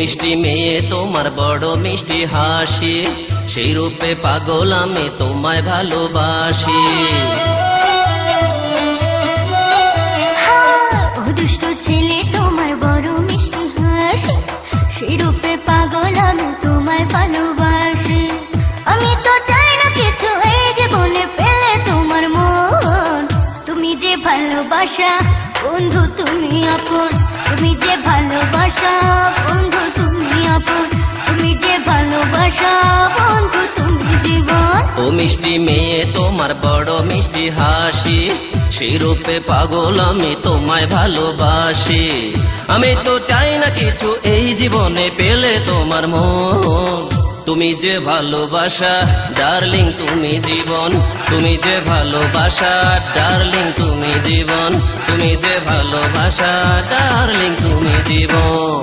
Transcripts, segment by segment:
মিষ্টি মেয়ে তোমার বড় মিষ্টি হাসি, সেই রূপে পাগল আমি তোমায় ভালোবাসি। ও দুষ্ট ছেলে তোমার বড় মিষ্টি হাসি, সেই রূপে পাগল আমি তোমায় ভালোবাসি। আমি তো চাই না কিছু এই জীবনে পেলে তোমার মন, তুমি যে ভালোবাসা বন্ধু তুমি আপন, তুমি যে ভালোবাসা বন্ধু তুমি আপন, তুমি যে ভালোবাসা বন্ধু তুমি জীবন। ও মিষ্টি মেয়ে তোমার বড় মিষ্টি হাসি, সেই রূপে পাগল আমি তোমায় ভালোবাসি। আমি তো চাই না কিছু এই জীবনে পেলে তোমার মন, তুমি যে ভালোবাসা ডার্লিং তুমি জীবন, তুমি যে ভালোবাসা ডার্লিং তুমি জীবন, তুমি যে ভালোবাসা ডার্লিং তুমি জীবন।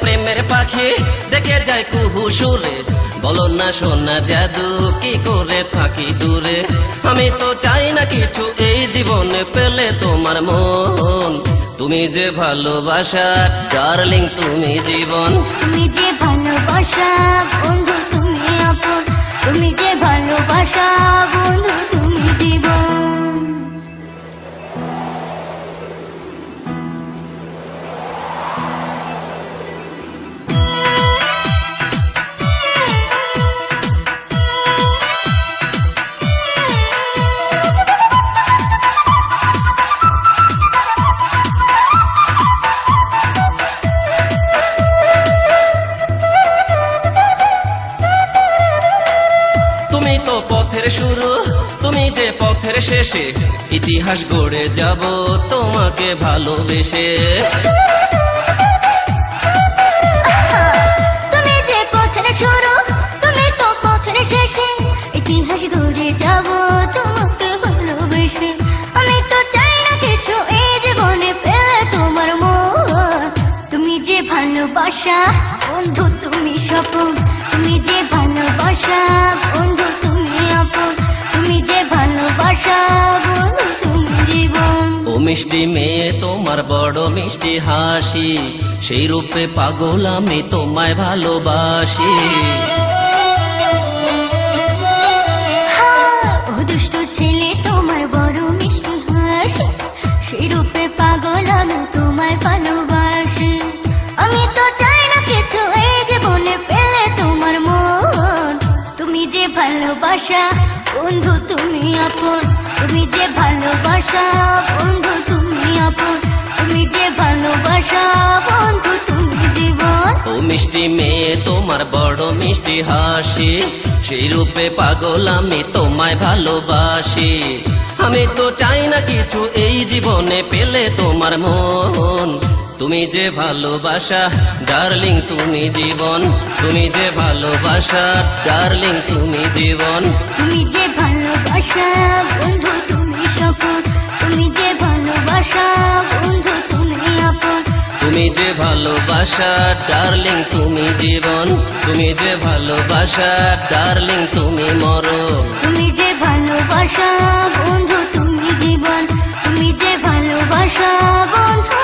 প্রেমের পাখি দেখে যায় কুহু সুরে, বলো না সোনা জাদু কি করে থাকি দূরে। আমি তো চাই না কিছু এই জীবনে পেলে তোমার মন, তুমি যে ভালোবাসা ডার্লিং তুমি জীবন, তুমি যে ভালোবাসা বন্ধু তুমি আপন, তুমি যে ভালোবাসা বন্ধু তুমি জীবন। পথের শুরু তুমি যে পথের শেষে, ইতিহাস গড়ে যাব তোমাকে ভালোবেসে। তুমি যে পথের শুরু তুমি তো পথের শেষে, ইতিহাস গড়ে যাব তোমাকে ভালোবেসে। আমি তো চাই না কিছু এই জীবনে পেলে তোমার মন, তুমি যে ভালোবাসা বন্ধু তুমি স্বপন, তুমি যে ভালোবাসা বন্ধু তুমি আপন, তুমি যে ভালোবাসা বন্ধু তুমি জীবন। ও মিষ্টি মেয়ে তোমার বড় মিষ্টি হাসি, সেই রূপে পাগল আমি তোমায় ভালোবাসি। ও দুষ্ট ছেলে তোমার বড় মিষ্টি হাসি, সেই রূপে পাগল আমি তোমায় ভালোবাসি। আমি তো চাই না কিছু এই জীবনে পেলে তোমার মন, তুমি যে ভালোবাসা বন্ধু তুমি আপন, তুমি যে ভালোবাসা বন্ধু তুমি আপন, তুমি যে ভালোবাসা বন্ধু তুমি জীবন। ও মিষ্টি মেয়ে তোমার বড় মিষ্টি হাসি, সেই রূপে পাগল আমি তোমায় ভালোবাসি। আমি তো চাই না কিছু এই জীবনে পেলে তোমার মন, তুমি যে ভালোবাসা ডার্লিং তুমি জীবন, তুমি যে ভালোবাসা ডার্লিং তুমি জীবন, তুমি যে ভালোবাসা বন্ধু তুমি স্বপন, তুমি যে ভালোবাসা বন্ধু তুমি আপন, তুমি যে ভালোবাসা ডার্লিং তুমি জীবন, তুমি যে ভালোবাসা ডার্লিং তুমি মরণ, তুমি যে ভালোবাসা বন্ধু তুমি জীবন, তুমি যে ভালোবাসা বন্ধু